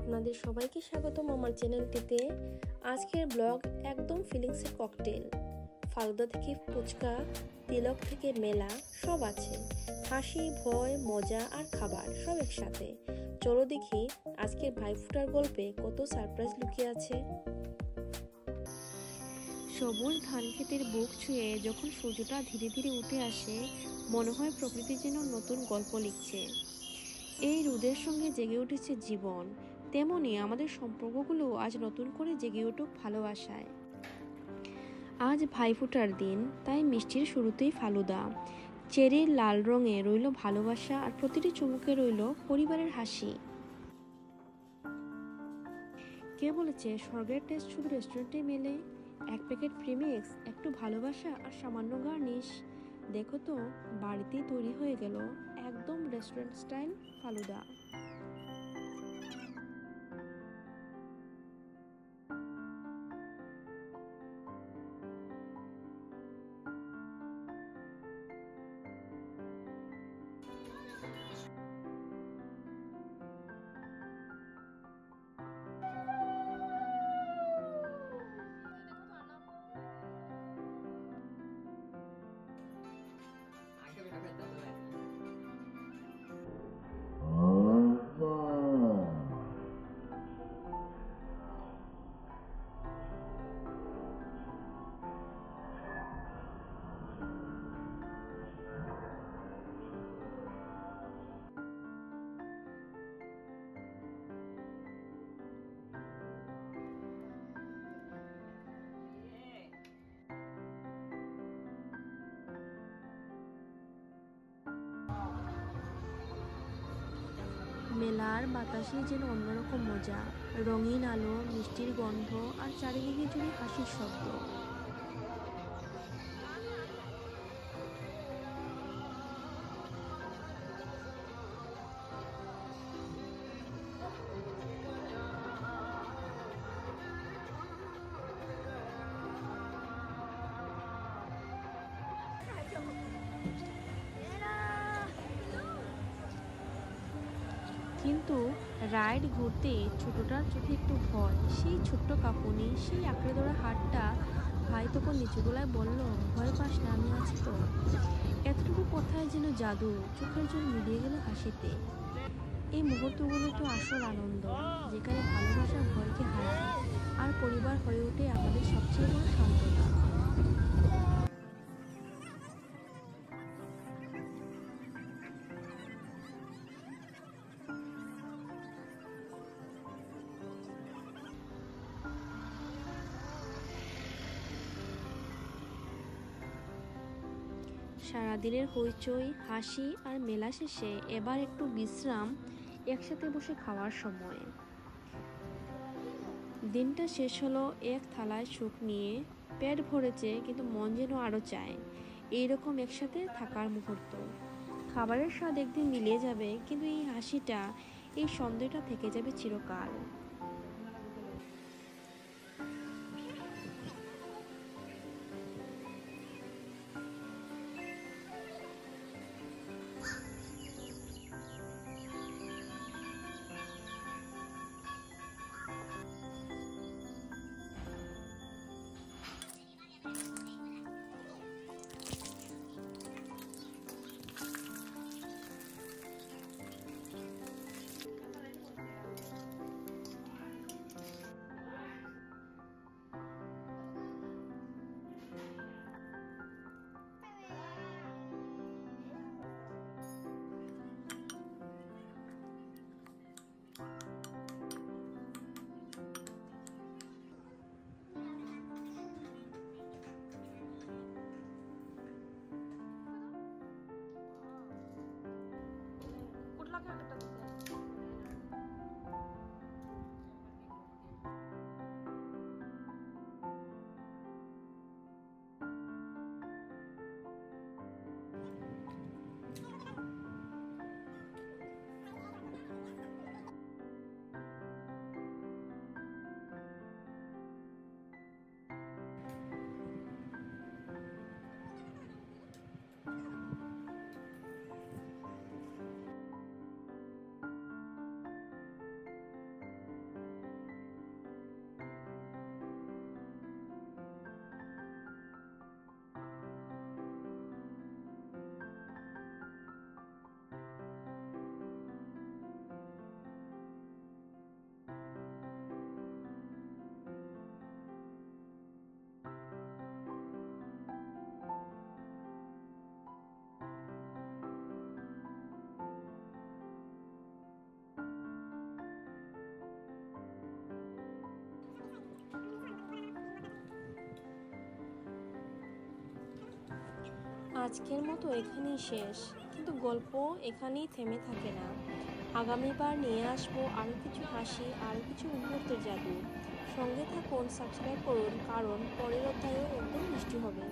আপনাদের সবাইকে স্বাগতম আমার চ্যানেলটিতে। আজকের ব্লগ একদম ফিলিংসের ককটেল। ফালুদা থেকে ফুচকা, তিলক থেকে মেলা, সব আছে। হাসি, ভয়, মজা আর খাবার সব একসাথে। চলো দেখি আজকের ভাইফোঁটার গল্পে কত সারপ্রাইজ লুকিয়ে আছে। সবুজ ধান ক্ষেতের বুক ছুঁয়ে যখন সূর্যটা ধীরে ধীরে উঠে আসে, মনে হয় প্রকৃতি যেন নতুন গল্প লিখছে। এই রোদের সঙ্গে জেগে উঠেছে জীবন, তেমনি আমাদের সম্পর্কগুলো আজ নতুন করে জেগে উঠুক ভালোবাসায়। আজ ভাইফোঁটার দিন, তাই মিষ্টির শুরুতেই ফালুদা। চেরির লাল রঙে রইল ভালোবাসা, আর প্রতিটি চুমুকে রইল পরিবারের হাসি। কে বলেছে স্বর্গের টেস্ট শুধু রেস্টুরেন্টে মেলে? এক প্যাকেট প্রিমিক্স, একটু ভালোবাসা আর সামান্য গার্নিশ, দেখো তো বাড়িতেই তৈরি হয়ে গেল একদম রেস্টুরেন্ট স্টাইল ফালুদা। মেলার বাতাসে যেন অন্যরকম মজা, রঙিন আলো, মিষ্টির গন্ধ আর চারিদিকে জুড়ে হাসির শব্দ। কিন্তু রাইড ঘুরতে ছোটটার চোখে একটু ভয়। সেই ছোট্ট কাঁপুনি, সেই আঁকড়ে ধরা হাতটা। ভাই তখন নিচু গলায় বলল, ভয় পাস না, আমি আছি তো। এতটুকু কথায় যেন জাদু, চোখের জল মিলিয়ে গেল হাসিতে। এই মুহূর্তগুলো তো আসল আনন্দ, যেখানে ভালোবাসা ভয়কে হারায় আর পরিবার হয়ে ওঠে আমাদের সবচেয়ে বড় সান্ত্বনা। সারাদিনের হইচই, হাসি আর মেলা শেষে এবার একটু বিশ্রাম, একসাথে বসে খাওয়ার সময়। দিনটা শেষ হলো এক থালায় সুখ নিয়ে। পেট ভরেছে, কিন্তু মন যেন আরো চায় এইরকম একসাথে থাকার মুহূর্ত। খাবারের স্বাদ একদিন মিলিয়ে যাবে, কিন্তু এই হাসিটা, এই সন্দেহটা থেকে যাবে চিরকাল। আজকের মতো এখানেই শেষ, কিন্তু গল্প এখানেই থেমে থাকে না। আগামীবার নিয়ে আসবো আরও কিছু হাসি, আরও কিছু মুহূর্তের জাদু। সঙ্গে থাকুন, সাবস্ক্রাইব করুন, কারণ পরের অধ্যায়ও একদম মিষ্টি হবে।